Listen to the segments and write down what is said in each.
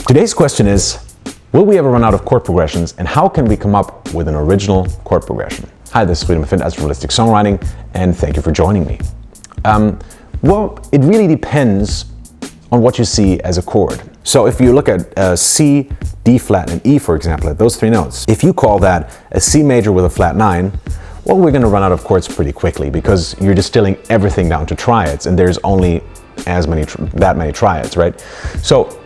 Today's question is, will we ever run out of chord progressions, and how can we come up with an original chord progression? Hi, this is Friedemann from Holistic Songwriting, and thank you for joining me. Well, it really depends on what you see as a chord. So if you look at C, D flat, and E, for example, at those three notes, if you call that a C major with a flat 9, well, we're going to run out of chords pretty quickly because you're distilling everything down to triads, and there's only that many triads, right? So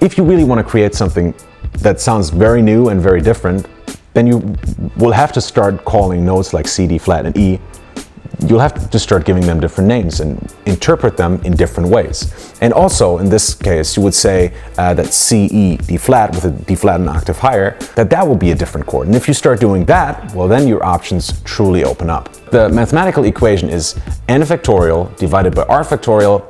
if you really want to create something that sounds very new and very different, then you will have to start calling notes like C, D flat, and E. You'll have to start giving them different names and interpret them in different ways. And also, in this case, you would say that C, E, D flat with a D flat an octave higher, that will be a different chord. And if you start doing that, well, then your options truly open up. The mathematical equation is n factorial divided by r factorial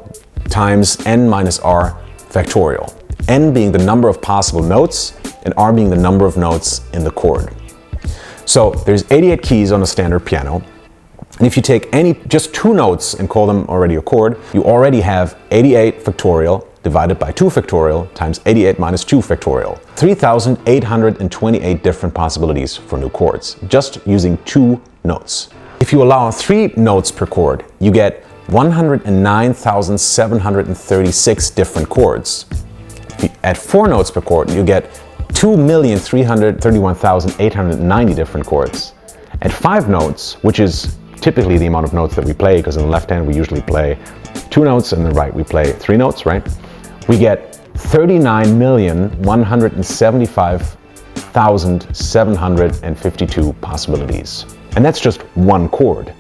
times n minus r factorial. N being the number of possible notes and r being the number of notes in the chord. So there's 88 keys on a standard piano. And if you take just two notes and call them already a chord, you already have 88 factorial divided by 2 factorial times 88 minus 2 factorial. 3,828 different possibilities for new chords, just using two notes. If you allow 3 notes per chord, you get 109,736 different chords. If you add 4 notes per chord, you get 2,331,890 different chords. At 5 notes, which is typically the amount of notes that we play, because in the left hand we usually play 2 notes and in the right we play 3 notes, right? We get 39,175,752 possibilities. And that's just one chord.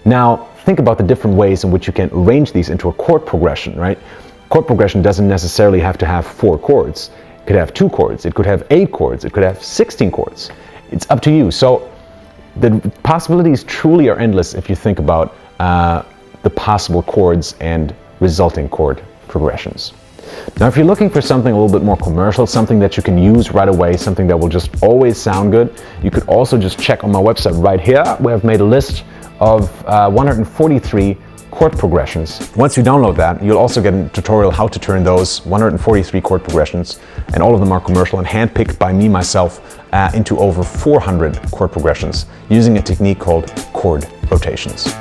Now, think about the different ways in which you can arrange these into a chord progression, right? Chord progression doesn't necessarily have to have 4 chords. It could have 2 chords, it could have 8 chords, it could have 16 chords. It's up to you. So the possibilities truly are endless if you think about the possible chords and resulting chord progressions. Now, if you're looking for something a little bit more commercial, something that you can use right away, something that will just always sound good, you could also just check on my website right here, where I've made a list of 143 chord progressions. Once you download that, you'll also get a tutorial how to turn those 143 chord progressions, and all of them are commercial and handpicked by me myself, into over 400 chord progressions using a technique called chord rotations.